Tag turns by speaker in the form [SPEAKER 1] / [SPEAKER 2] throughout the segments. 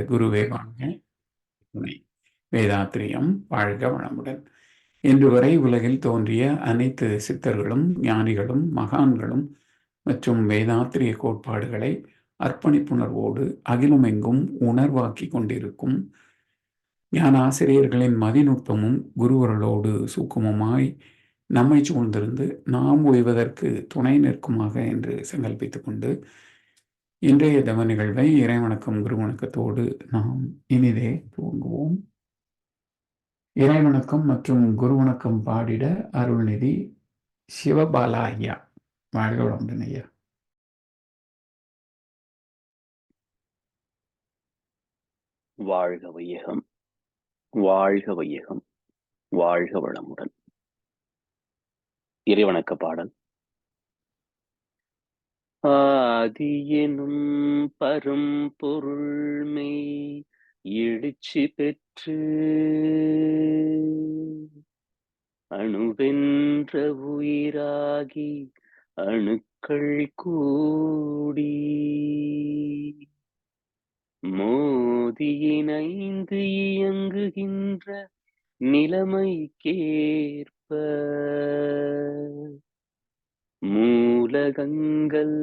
[SPEAKER 1] குருவே வாழ்க. துணை வேதாத்திரியம் வாழ்க வளமுடன். இன்று வரை உலகில் தோன்றிய அனைத்து சித்தர்களும் ஞானிகளும் மகான்களும் மற்றும் வேதாத்திரிய கோட்பாடுகளை அர்ப்பணிப்புணர்வோடு அகிலமெங்கும் உணர்வாக்கி கொண்டிருக்கும் ஞானாசிரியர்களின் மதிநுட்பமும் குருவர்களோடு சூக்குமமாய் நம்மை சூழ்ந்திருந்து நாம் ஓய்வதற்கு துணை நிற்குமாக என்று சங்கல்பித்துக் கொண்டு இன்றைய தவ நிகழ்வை இறைவணக்கம் குருவணக்கத்தோடு நாம் இனிதே துவங்குவோம். இறைவணக்கம் மற்றும் குருவணக்கம் பாடிட அருள்நிதி சிவபாலா ஐயா. வாழ்க வளமுடன் ஐயா.
[SPEAKER 2] வாழ்க வையகம், வாழ்க வையகம், வாழ்க வளமுடன். இறைவணக்க பாடல். ஆதி எனும் பரம்பொருள்மை எழுச்சி பெற்று அணுவென்ற உயிராகி அணுக்கள் கூடி மோதியினைந்து இயங்குகின்ற நிலைமைக்கேற்ப மூலகங்கள்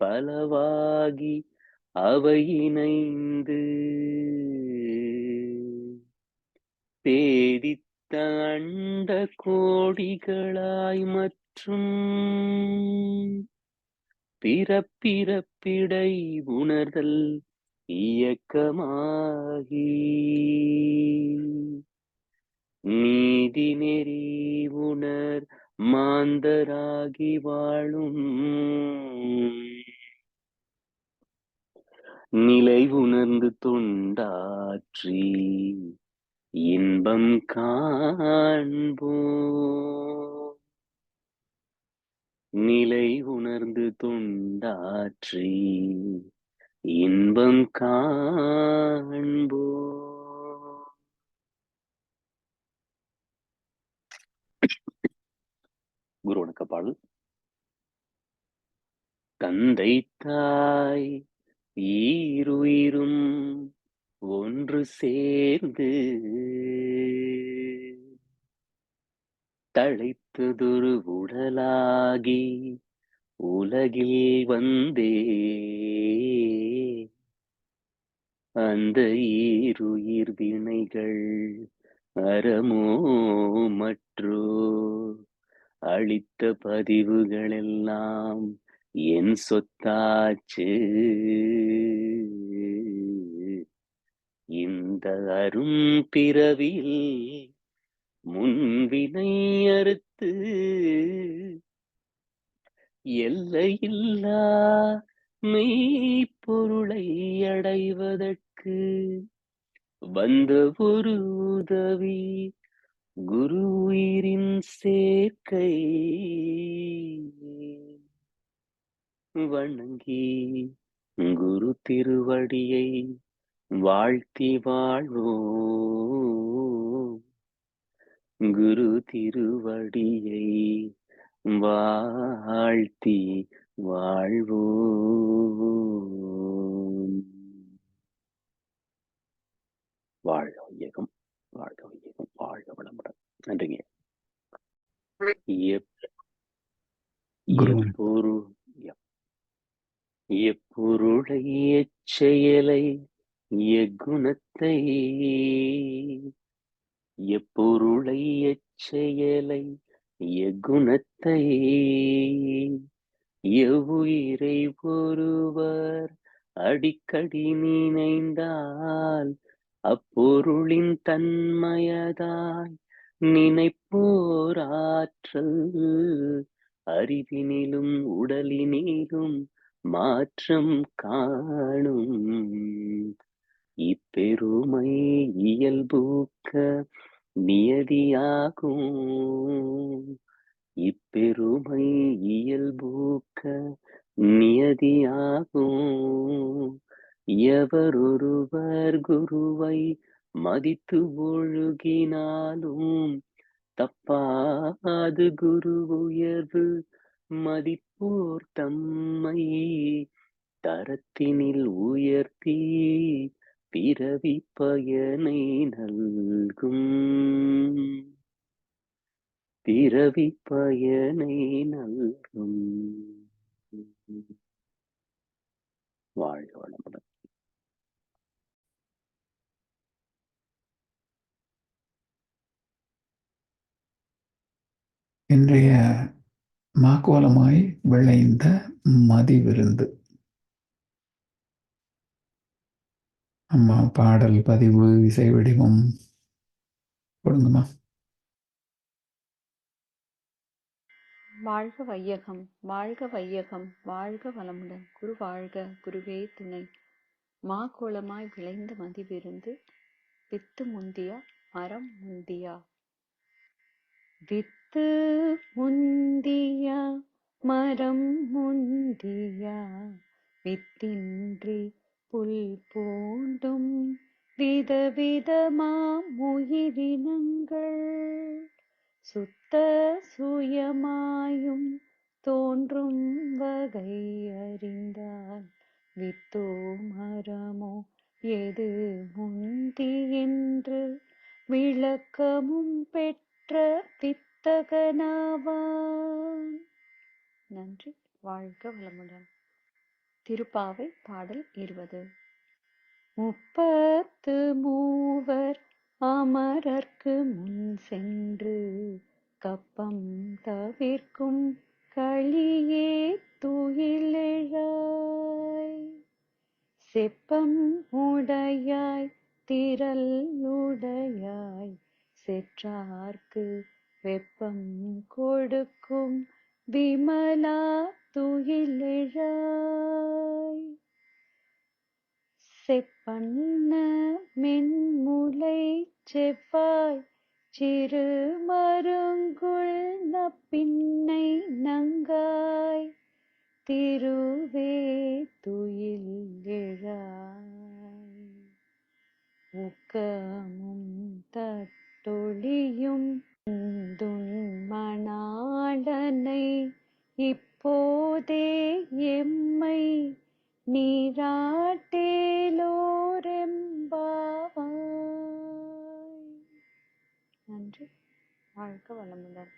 [SPEAKER 2] பலவாகி அவை இணைந்து பேதித்த அண்ட கோடிகளாய் மற்றும் பிறப்பிறப்பிடை உணர்தல் இயக்கமாகி நீதி நெறி உணர் மாந்தராகி வாழும் நிலை உணர்ந்து தொண்டாற்றி இன்பம் காண்போம். நிலை உணர்ந்து தொண்டாற்றி இன்பம் காண்போம். குரு வணக்க பாடல். தந்தை தாய் ஈருயிரும் ஒன்று சேர்ந்து தழைத்ததொரு உடலாகி உலகில் வந்தே அந்த ஈருயிர் வினைகள் அறமோ மற்றோ அளித்த பதிவுகளெல்லாம் என் சொத்தாச்சு. இந்த அரும் பிறவியில் முன்வினை அறுத்து எல்லையில்லா மெய்ப்பொருளை அடைவதற்கு வந்த ஒரு உதவி குரு உயிரின் சேர்க்கை. வணங்கி குரு திருவடியை வாழ்த்தி வாழ்வோம். குரு திருவடியை வாழ்த்தி வாழ்வோம். வாழ்க வையகம், வாழ்க வையகம், வாழ்க வளமுடன். நன்றிங்க. எப்பொருளை எச்செயலை எக்குணத்தை எப்பொருளை எச்செயலை எக்குணத்தை எவ்வுயிரை ஒருவர் அடிக்கடி நினைந்தால் அப்பொருளின் தன்மையதாய் நினைப்போராற்றல் அறிவினிலும் உடலினிலும் மாற்றம் காணும். இப்பெருமை இயல்பூக்க நியதியாகும். இப்பெருமை இயல்பூக்க நியதியாகும். எவரொருவர் குருவை மதித்து ஒழுகினாலும் தப்பாது குரு உயர்வு மதிப்போர் தம்மை தரத்தினில் உயர்த்தி பிறவி பயனை நல்கும். பிறவி பயனை நல்கும். வாழ்க வளமுடன்.
[SPEAKER 1] இன்றைய மாக்கோலமாய் விளைந்த மதிவிருந்து. அம்மா பாடல் பதிவு இசை வடிவம் கொடுங்கம்மா.
[SPEAKER 3] வாழ்க வையகம், வாழ்க வையகம், வாழ்க வளமுடன். குரு வாழ்க, குருவே துணை. மாக்கோலமாய் விளைந்த மதிவிருந்து, வித்து முந்தியா மரம் முந்தியா. வித்து முந்தியா மரம் முந்தியா, வித்தின்றி புல் பூண்டும் விதவிதமாம் உயிரினங்கள் சுத்த சுயமாயும் தோன்றும் வகை அறிந்தான். வித்தோ மரமோ எது முந்தி என்று விளக்கமும் பெற்ற வித்தகனாவான். நன்றி. வாழ்க வளமுடன். திருப்பாவை பாடல் 20. முப்பத்து மூவர் அமரர்க்கு முன் சென்று கப்பம் தவிர்க்கும் களியே துயிலெழாய். செப்பம் உடையாய் திரள் உடையாய், செற்றார்க்கு வெப்பம் கொடுக்கும் விமலா துயிலெழாய். செப்பன்ன மென்முலை செவ்வாய் சிறு மருங்குள் நப்பின்னை நங்காய், திருவே துயில் எழாய். ஊக்கமும் தட்டொழியும் துன் மணாளனை இப்போதே எம்மை நீராட்டேலோரெம்பாவாய். நன்றி. வாழ்க வளமுடன்.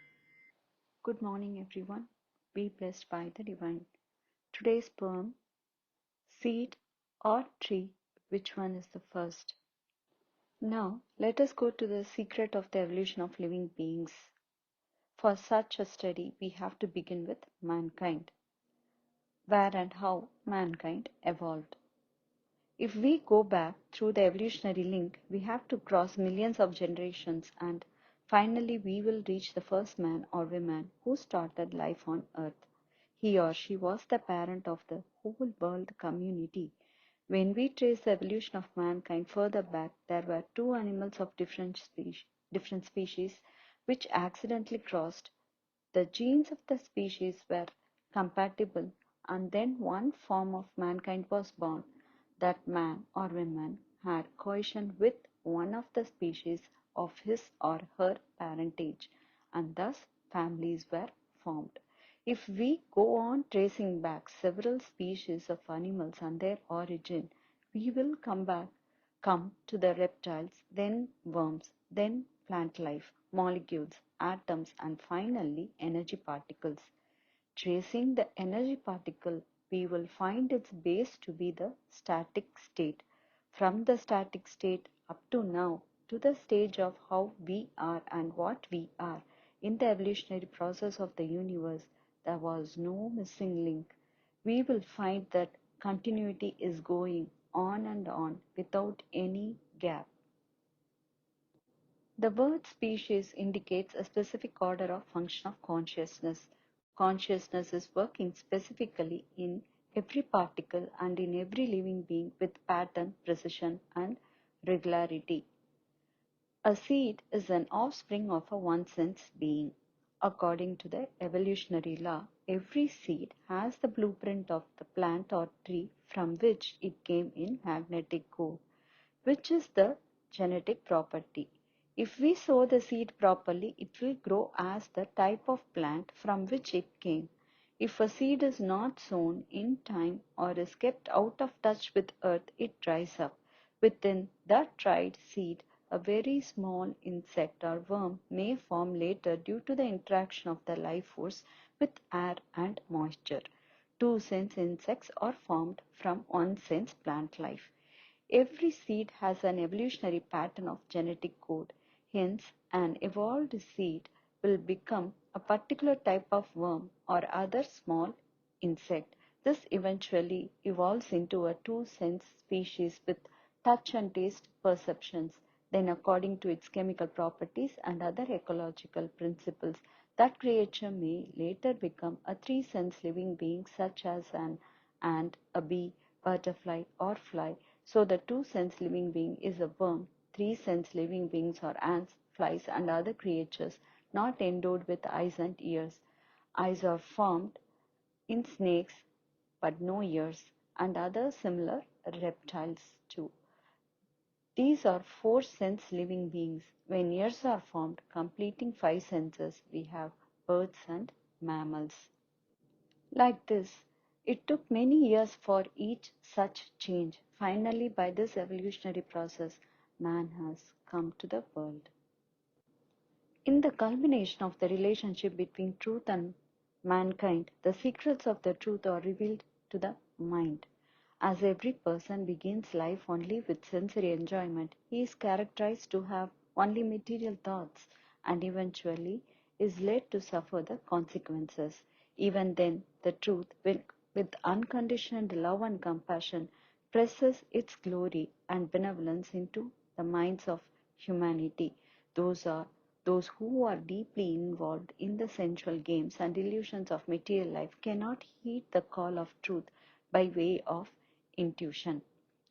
[SPEAKER 3] Good morning everyone. Be blessed by the divine. Today's poem, Seed or Tree, which one is the first? Now let us go to the secret of the evolution of living beings. For such a study we have to begin with mankind, where and how mankind evolved. If we go back through the evolutionary link, we have to cross millions of generations, and finally we will reach the first man or woman who started life on earth. He or she was the parent of the whole world community. When we trace the evolution of mankind further back, there were two animals of different species which accidentally crossed. The genes of the species were compatible, and then one form of mankind was born. That man or woman had cohesion with one of the species of his or her parentage, and thus families were formed. If we go on tracing back several species of animals and their origin, we will come to the reptiles, then worms, then plant life, molecules, atoms, and finally energy particles. Tracing the energy particle, we will find its base to be the static state. From the static state up to now, to the stage of how we are and what we are. In the evolutionary process of the universe, there was no missing link. We will find that continuity is going on and on without any gap. The word species indicates a specific order of function of consciousness. Consciousness is working specifically in every particle and in every living being with pattern, precision, and regularity. A seed is an offspring of a one-sense being. According to the evolutionary law, every seed has the blueprint of the plant or tree from which it came in magnetic code, which is the genetic property. If we sow the seed properly, it will grow as the type of plant from which it came. If a seed is not sown in time or is kept out of touch with earth, it dries up. Within that dried seed, a very small insect or worm may form later due to the interaction of the life force with air and moisture. 2 sense insects are formed from 1 sense plant life. Every seed has an evolutionary pattern of genetic code. Hence, an evolved seed will become a particular type of worm or other small insect. This eventually evolves into a 2 sense species with touch and taste perceptions. Then, according to its chemical properties and other ecological principles, that creature may later become a 3 sense living being such as an ant, a bee, butterfly, or fly. So the 2 sense living being is a worm. 3 sense living beings are ants, flies, and other creatures not endowed with eyes and ears. Eyes are formed in snakes but no ears, and other similar reptiles too. These are 4 sense living beings. When ears are formed, completing 5 senses, we have birds and mammals. Like this, it took many years for each such change. Finally, by this evolutionary process, man has come to the world. In the culmination of the relationship between truth and mankind, the secrets of the truth are revealed to the mind. As every person begins life only with sensory enjoyment, he is characterized to have only material thoughts and eventually is led to suffer the consequences. Even then, the truth, with unconditioned love and compassion, presses its glory and benevolence into the minds of humanity. Those who are deeply involved in the sensual games and illusions of material life cannot heed the call of truth by way of intuition.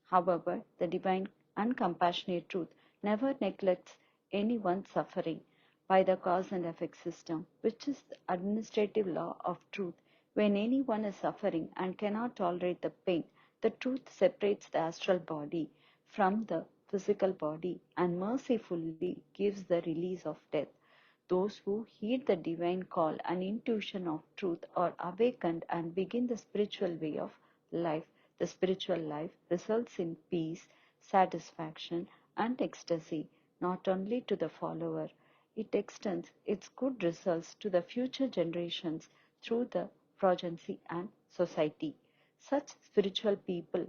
[SPEAKER 3] However, the divine and compassionate truth never neglects anyone's suffering. By the cause and effect system, which is the administrative law of truth, when anyone is suffering and cannot tolerate the pain, the truth separates the astral body from the physical body and mercifully gives the release of death. Those who heed the divine call and intuition of truth are awakened and begin the spiritual way of life. The spiritual life results in peace, satisfaction, and ecstasy, not only to the follower. It extends its good results to the future generations through the progeny and society. Such spiritual people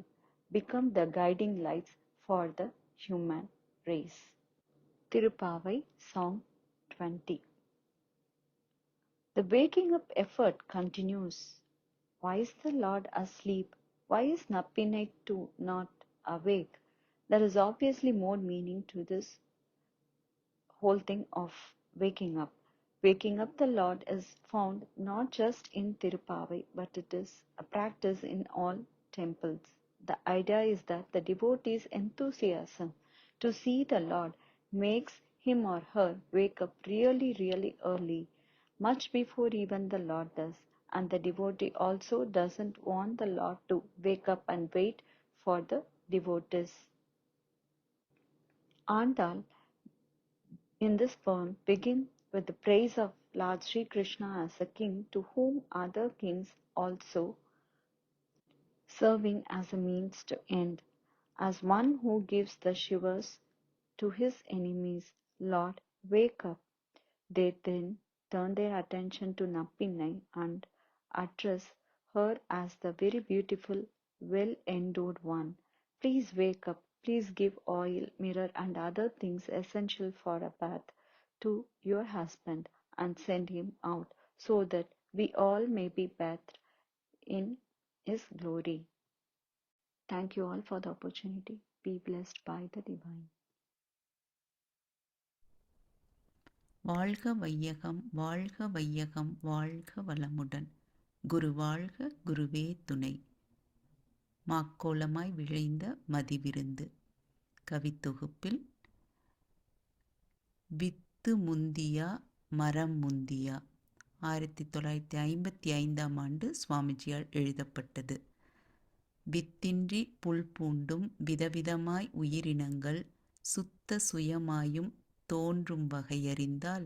[SPEAKER 3] become the guiding lights for the human race. Tirupavai Song 20. The waking up effort continues. Why is the Lord asleep? Why is Nappinai too not awake? There is obviously more meaning to this whole thing of waking up. Waking up the Lord is found not just in Tirupavai, but it is a practice in all temples. The idea is that the devotee's enthusiasm to see the Lord makes him or her wake up really, really early, much before even the Lord does. And the devotee also doesn't want the Lord to wake up and wait for the devotees. Andal in this poem begin with the praise of Lord Sri Krishna as a king to whom other kings also serving as a means to end, as one who gives the shivers to his enemies. Lord, wake up. They then turn their attention to Nappinai and address her as the very beautiful, well-endowed one. Please wake up. Please give oil, mirror, and other things essential for a bath to your husband and send him out so that we all may be bathed in his glory. Thank you all for the opportunity. Be blessed by the divine.
[SPEAKER 4] வாழ்க வையகம் வாழ்க வையகம் வாழ்க வளமுடன். குரு வாழ்க குருவே துணை. மாக்கோலமாய் விழைந்த மதிவிருந்து. கவித்தொகுப்பில் with முந்தியா மரம் முந்தியா 1955 சுவாமிஜியால் எழுதப்பட்டது. வித்தின்றி புல் பூண்டும் விதவிதமாய் உயிரினங்கள் சுத்த சுயமாயும் தோன்றும் வகையறிந்தால்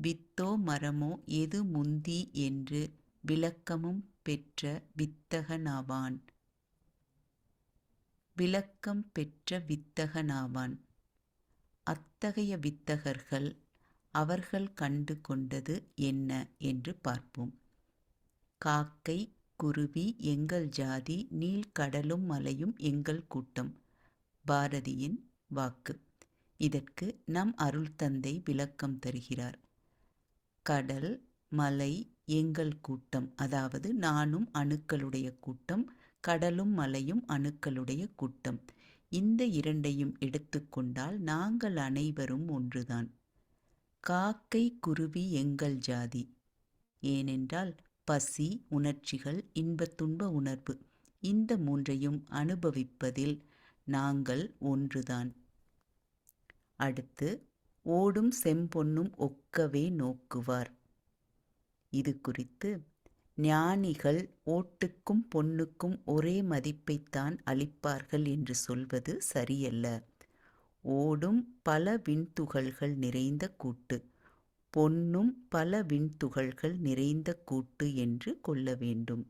[SPEAKER 4] வித்தோ மரமோ எது முந்தி என்று விளக்கமும் பெற்ற வித்தகனாவான். விளக்கம் பெற்ற வித்தகனாவான். அத்தகைய வித்தகர்கள் அவர்கள் கண்டு கொண்டது என்ன என்று பார்ப்போம். காக்கை குருவி எங்கள் ஜாதி, நீள்கடலும் மலையும் எங்கள் கூட்டம். பாரதியின் வாக்கு. இதற்கு நம் அருள் தந்தை விளக்கம் தருகிறார். கடல் மலை எங்கள் கூட்டம், அதாவது நானும் அணுக்களுடைய கூட்டம், கடலும் மலையும் அணுக்களுடைய கூட்டம். இந்த இரண்டையும் எடுத்துக்கொண்டால் நாங்கள் அனைவரும் ஒன்றுதான். காக்கை குருவி எங்கள் ஜாதி. ஏனென்றால் பசி உணர்ச்சிகள், இன்ப துன்ப உணர்வு, இந்த மூன்றையும் அனுபவிப்பதில் நாங்கள் ஒன்றுதான். அடுத்து, ஓடும் செம்பொன்னும் ஒக்கவே நோக்குவார். இது குறித்து, ஞானிகள் ஓட்டுக்கும் பொன்னுக்கும் ஒரே மதிப்பைத்தான் அளிப்பார்கள் என்று சொல்வது சரியல்ல. ஓடும் பல விண்துகள்கள் நிறைந்த கூட்டு, பொன்னும் பல விண்துகள்கள் நிறைந்த கூட்டு என்று கொள்ள வேண்டும்.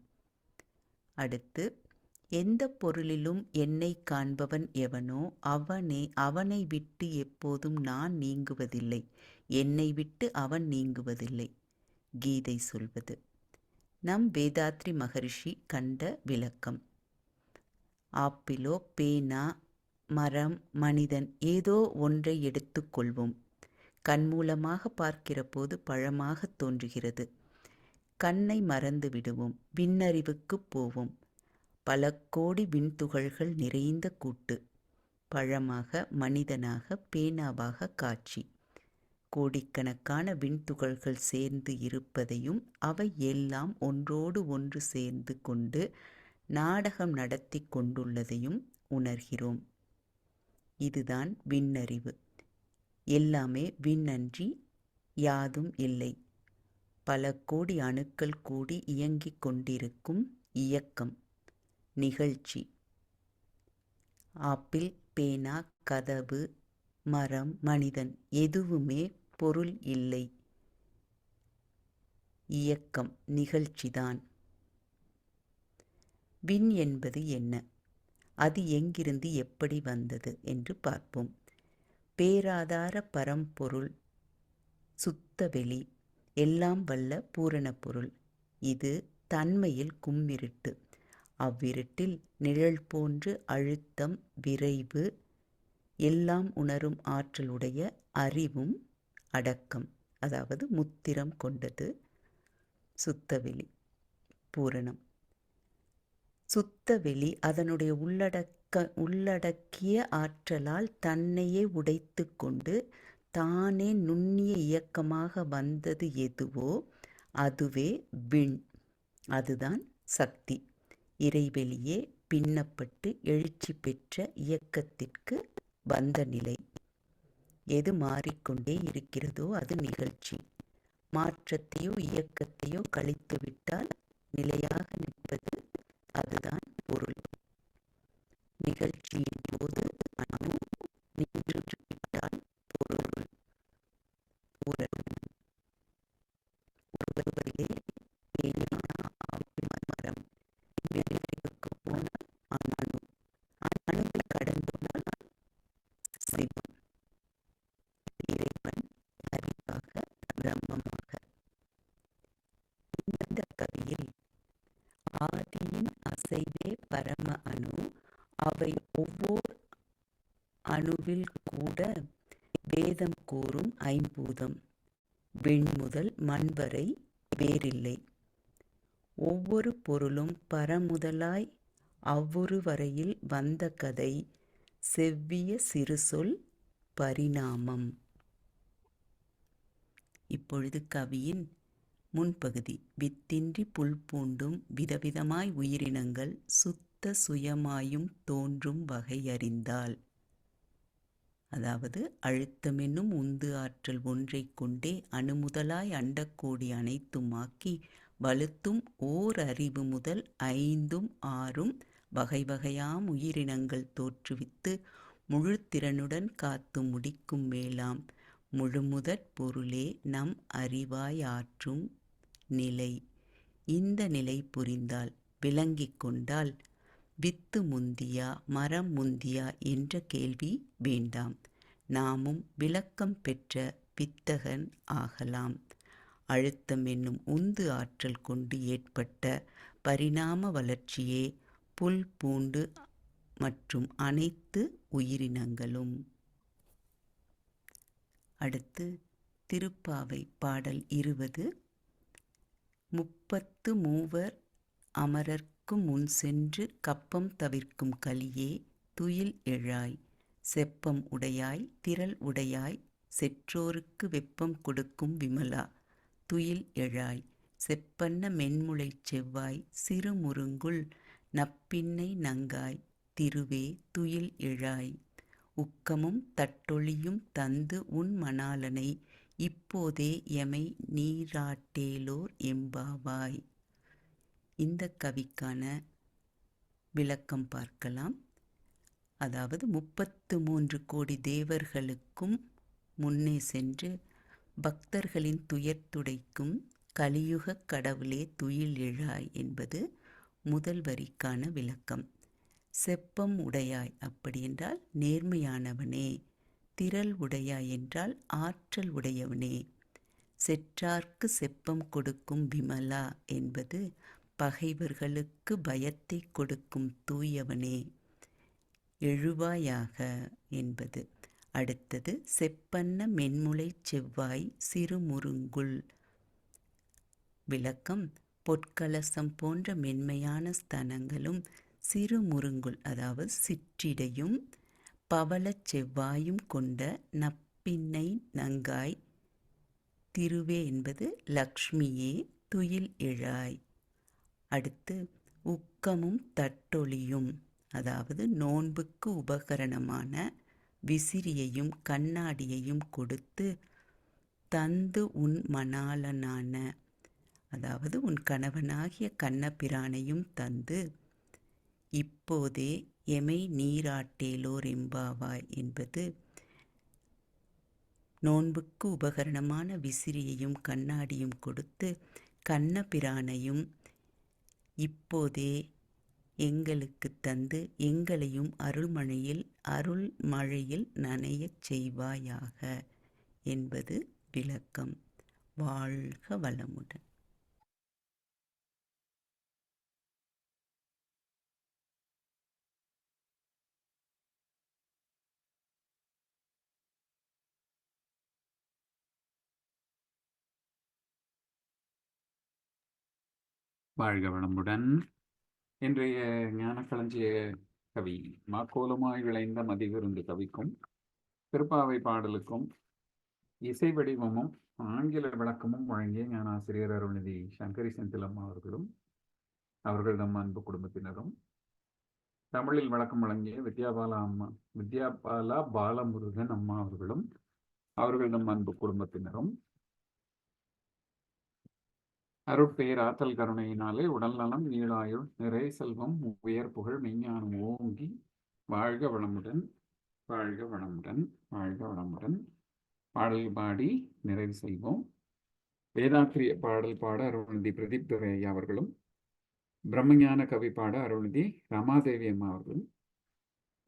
[SPEAKER 4] அடுத்து, எந்த பொருளிலும் என்னை காண்பவன் எவனோ அவனை விட்டு எப்போதும் நான் நீங்குவதில்லை, என்னை விட்டு அவன் நீங்குவதில்லை. கீதை சொல்வது. நம் வேதாத்ரி மகரிஷி கண்ட விளக்கம். ஆப்பிளோ பேனா மரம் மனிதன் ஏதோ ஒன்றை எடுத்துக்கொள்வோம். கண்மூலமாக பார்க்கிற போது பழமாக தோன்றுகிறது. கண்ணை மறந்து விடுவோம், விண்ணறிவுக்கு போவோம். பல கோடி விண்துகள்கள் நிறைந்த கூட்டு, பழமாக மனிதனாக பேனாவாக காட்சி. கோடிக்கணக்கான விண்துகள்கள் சேர்ந்து இருப்பதையும் அவை எல்லாம் ஒன்றோடு ஒன்று சேர்ந்து கொண்டு நாடகம் நடத்தி கொண்டுள்ளதையும் உணர்கிறோம். இதுதான் விண்ணறிவு. எல்லாமே விண்ணன்றி யாதும் இல்லை. பல கோடி அணுக்கள் கூடி இயங்கிக் கொண்டிருக்கும் இயக்கம், நிகழ்ச்சி. ஆப்பிள், பேனா, கதவு, மரம், மனிதன் எதுவுமே பொருள் இல்லை. இயக்கம், நிகழ்ச்சிதான். விண் என்பது என்ன? அது எங்கிருந்து எப்படி வந்தது என்று பார்ப்போம். பேராதார பரம்பொருள், சுத்த வெளி, எல்லாம் வல்ல பூரண பொருள். இது தன்மையில் கும்மிருட்டு. அவ்விருட்டில் நிழல் போன்று அழுத்தம், விரைவு, எல்லாம் உணரும் ஆற்றலுடைய அறிவும் அடக்கம், அதாவது முத்திரம் கொண்டது சுத்தவெளி, பூரணம். சுத்தவெளி அதனுடைய உள்ளடக்கிய ஆற்றலால் தன்னையே உடைத்து கொண்டு தானே நுண்ணிய இயக்கமாக வந்தது எதுவோ அதுவே விண். அதுதான் சக்தி. இறைவெளியே பின்னப்பட்டு எழுச்சி பெற்ற இயக்கத்திற்கு வந்த நிலை. எது மாறிக்கொண்டே இருக்கிறதோ அது நிகழ்ச்சி. மாற்றத்தையோ இயக்கத்தையோ கழித்துவிட்டால் நிலையாக நிற்பது அதுதான் பொருள். நிகழ்ச்சியின் போது அணு நின்று விட்டால் பொருள். ஒருவரிலே பேனா, ஆப்பிள் மரம், விளைவுக்கு போனால் அணு, அணுவை கடந்துனால் சிவம், இறைவன், அறிவாக, பிரம்மமாக. இந்த கவியில் ஆதியின் அசைவே பரம அணு, அவை ஒவ்வொரு அணுவில் கூட வேதம் கூறும் ஐம்பூதம். விண் முதல் மண் வரை வேறில்லை. ஒவ்வொரு பொருளும் பரமுதலாய் அவ்வொரு வரையில் வந்த கதை செவ்விய சிறுசொல் பரிணாமம். இப்பொழுது கவியின் முன்பகுதி. வித்தின்றி புல் பூண்டும் விதவிதமாய் உயிரினங்கள் சுத்த சுயமாயும் தோன்றும் வகை அறிந்தால். அதாவது அழுத்தமென்னும் உந்து ஆற்றல் ஒன்றை கொண்டே அணுமுதலாய் அண்டக்கோடி அனைத்தும் ஆக்கி வலுத்தும் ஓர் அறிவு முதல் 5, 6 வகை வகையாம் உயிரினங்கள் தோற்றுவித்து முழுத்திறனுடன் காத்து முடிக்கும் மேலாம் முழுமுதற் பொருளே நம் அறிவாய் ஆற்றும் நிலை. இந்த நிலை புரிந்தால், விளங்கிக் கொண்டால் வித்து முந்தியா மரம் முந்தியா என்ற கேள்வி வேண்டாம். நாமும் விளக்கம் பெற்ற வித்தகன் ஆகலாம். அழுத்தம் என்னும் உந்து ஆற்றல் கொண்டு ஏற்பட்ட பரிணாம வளர்ச்சியே புல் பூண்டு மற்றும் அனைத்து உயிரினங்களும். அடுத்து திருப்பாவை பாடல் 20. 33 அமரர்க்கு முன் சென்று கப்பம் தவிர்க்கும் கலியே துயில் எழாய். செப்பம் உடையாய் திரள் உடையாய் செற்றோருக்கு வெப்பம் கொடுக்கும் விமலா துயில் எழாய். செப்பன்ன மென்முளைச் செவ்வாய் சிறுமுருங்குல் நப்பின்னை நங்காய் திருவே துயில் எழாய். உக்கமும் தட்டொழியும் தந்து உன் மணாளனை இப்போதே எமை நீராட்டேலோர் எம்பாவாய். இந்த கவிக்கான விளக்கம் பார்க்கலாம். அதாவது 33 கோடி தேவர்களுக்கும் முன்னே சென்று பக்தர்களின் துயர் துடைக்கும் கலியுக கடவுளே துயில் எழாய் என்பது முதல் வரிக்கான விளக்கம். செப்பம் உடையாய் அப்படி என்றால் நேர்மையானவனே. திரள் உடையாய் என்றால் ஆற்றல் உடையவனே. செற்றார்க்கு செப்பம் கொடுக்கும் விமலா என்பது பகைவர்களுக்கு பயத்தை கொடுக்கும் தூயவனே. எழுவாயாக என்பது. அடுத்தது செப்பன்ன மென்முளை செவ்வாய் சிறுமுருங்குல். விளக்கம் பொற்கலசம் போன்ற மென்மையான ஸ்தனங்களும் சிறுமுருங்குல் அதாவது சிற்றிடையும் பவளச் செவ்வாயும் கொண்ட நப்பின்னை நங்காய் திருவே என்பது லக்ஷ்மியே துயில் எழாய். அடுத்து உக்கமும் தட்டொழியும் அதாவது நோன்புக்கு உபகரணமான விசிறியையும் கண்ணாடியையும் கொடுத்து தந்து உன் மணாளனான அதாவது உன் கணவனாகிய கண்ணபிரானையும் தந்து இப்போதே எமை நீராட்டேலோர் எம்பாவாய் என்பது நோன்புக்கு உபகரணமான விசிறியையும் கண்ணாடியும் கொடுத்து கண்ணபிரானையும் இப்போதே எங்களுக்கு தந்து எங்களையும் அருள்மழையில் நனையச் செய்வாயாக என்பது விளக்கம். வாழ்க வளமுடன்.
[SPEAKER 1] வாழ்க வளமுடன். இன்றைய ஞானக்களஞ்சிய கவி மாக்கோலமாய் விளைந்த மதிவிருந்து கவிக்கும் திருப்பாவை பாடலுக்கும் இசை வடிவமும் ஆங்கில விளக்கமும் வழங்கிய ஞானாசிரியர் அருள்நிதி சங்கரி செந்திலம் அவர்களும் அவர்கள் தம் அன்பு குடும்பத்தினரும், தமிழில் விளக்கம் வழங்கிய வித்யாபாலா பாலமுருகன் அம்மா அவர்களும் அவர்கள் தம் அன்பு குடும்பத்தினரும், அருட்பெயர் ஆற்றல் கருணையினாலே உடல் நலம் நீளாயுள் நிறை செல்வம் உயர் புகழ் மெய்ஞானம் ஓங்கி வாழ்க வளமுடன் வாழ்க வளமுடன் வாழ்க வளமுடன். பாடல் பாடி நிறைவு செய்வோம். வேதாத்திரிய பாடல் பாட அருள்நிதி பிரதீப் துரை ஐயா அவர்களும், பிரம்மஞான கவி பாட அருள்நிதி ரமாதேவி அம்மா அவர்களும்,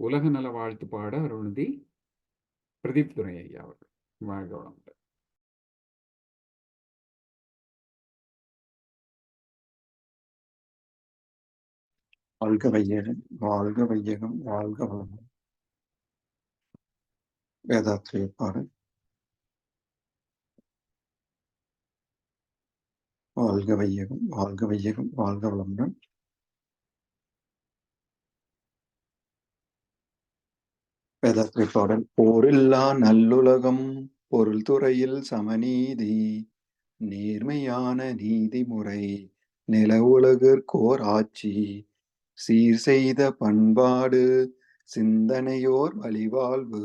[SPEAKER 1] உலக நல வாழ்த்து பாட அருள்நிதி பிரதீப் துரை ஐயா அவர்கள். வாழ்க வளமுடன்.
[SPEAKER 5] வாழ்க வையகம் வாழ்க வையகம் வாழ்க வளமுடன். வேதாத்திரிய பாடல். வாழ்க வையகம் வாழ்க வையகம் வாழ்க வளமுடன். வேதாத்திரிய பாடல். போரில்லா நல்லுலகம் பொருள் துறையில் சமநீதி நேர்மையான நீதிமுறை நில உலகிற்கோர் ஆட்சி சீர் செய்த பண்பாடு சிந்தனையோர் வழிவாழ்வு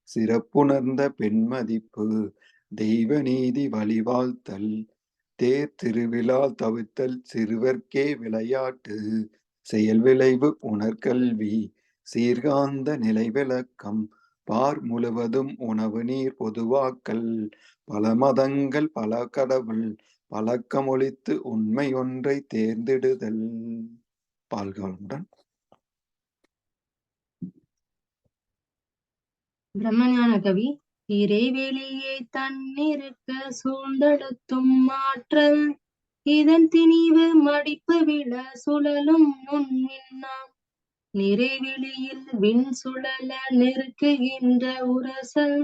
[SPEAKER 5] சிறப்புணர்ந்த பெண்மதிப்பு தெய்வ நீதி வழிவாழ்த்தல் தேர் திருவிழா தவிர்த்தல் சிறுவர்க்கே விளையாட்டு செயல் விளைவு உணர்கல்வி சீர்காந்த நிலை விளக்கம் பார் முழுவதும் உணவு நீர் பொதுவாக்கல் பல மதங்கள் பல கடவுள் பழக்கமொழித்து உண்மை ஒன்றை தேர்ந்தெடுதல். பால்காலமுடன்.
[SPEAKER 6] பிரம்மஞான கவி. இறைவெளியை தன்னிருக்க சூழ்ந்தழுத்தும் ஆற்றல் இதன் திணிவு மடிப்பு விழ சுழலும் நுண்மின்னாம் நிறைவெளியில் விண் சுழல நெருக்குகின்ற உரசல்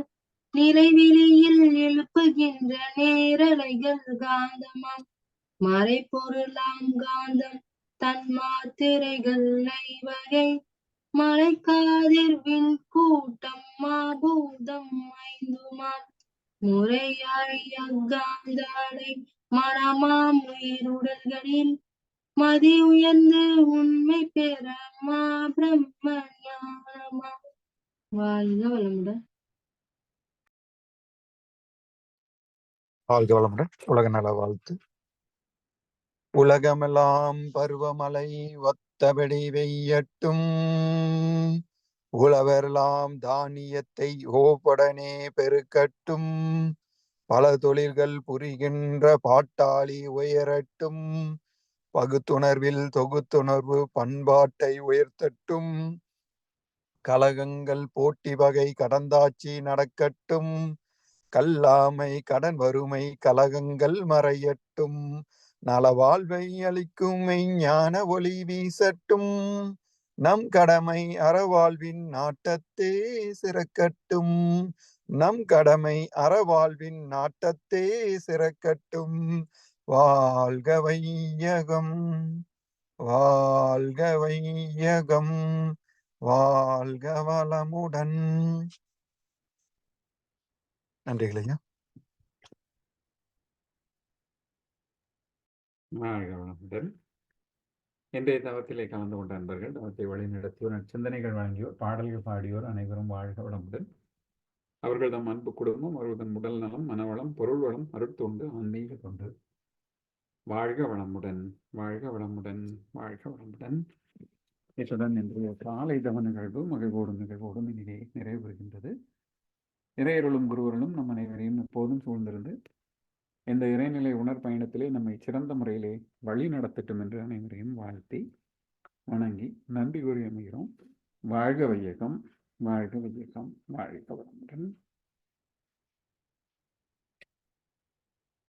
[SPEAKER 6] நிறைவெளியில் எழுப்புகின்ற நேரலைகள் காந்தமாம் மறைப்பொருளாம் காந்தம் தன் மாத்திரைகள் ஐவகை மலைக்காதிர்வின் கூட்டம் மாபூதம் ஐந்துமாம் முறையாய் அக்காந்த அலை மனமாம் உயிருடல்களில் மதி உயர்ந்து உண்மை பெற மா பிரம்ம ஞானமாம். வாழ்க வளமுடன்.
[SPEAKER 5] வாழ்க வளமுடன். உலக நல வாழ்த்து. உலகமெல்லாம் பருவமழை ஒத்தபடி வெய்யட்டும், உழவரெல்லாம் தானியத்தை ஓப்படனே பெருக்கட்டும், பல தொழில்கள் புரிகின்ற பாட்டாளி உயரட்டும், பகுத்துணர்வில் தொகுத்துணர்வு பண்பாட்டை உயர்த்தட்டும், கலகங்கள் போட்டி வகை கடந்தாட்சி நடக்கட்டும், கல்லாமை கடன் வறுமை கலகங்கள் மறையட்டும், நலவாழ்வை அளிக்கும் மெய்ஞான ஒளி வீசட்டும், நம் கடமை அறவாழ்வின் நாட்டத்தே சிறக்கட்டும், நம் கடமை அறவாழ்வின் நாட்டத்தே சிறக்கட்டும். வாழ்க வையகம், வாழ்க வையகம், வாழ்க வளமுடன். நன்றிகளையா.
[SPEAKER 1] வாழ்க வளமுடன். இன்றைய தவத்திலே கலந்து கொண்ட அன்பர்கள், தவத்தை வழிநடத்தியோர், சிந்தனைகள் வழங்கியோர், பாடல்கள் பாடியோர் அனைவரும் வாழ்க வளமுடன். அவர்கள் தம் அன்பு குடும்பம், அவர்களது உடல் நலம், மனவளம், பொருள் வளம், அருட்தொண்டு, ஆன்மீக தொண்டு. வாழ்க வளமுடன், வாழ்க வளமுடன், வாழ்க வளமுடன். இத்துடன் இன்றைய காலை தவ நிகழ்வு மகிழ்வோடும் நிகழ்வோடும் இனிதே நிறைவு பெறுகின்றது. இறையருளும் குருவருளும் நம் அனைவரையும் எப்போதும் சூழ்ந்திருந்து இந்த இறைநிலை உணர் பயணத்திலே நம்மை சிறந்த முறையிலே வழி நடத்தட்டும் என்று அனைவரையும் வாழ்த்தி வணங்கி நன்றி கூறி அமைகிறோம். வாழ்க வையகம், வாழ்க வையகம், வாழ்க வளமுடன்.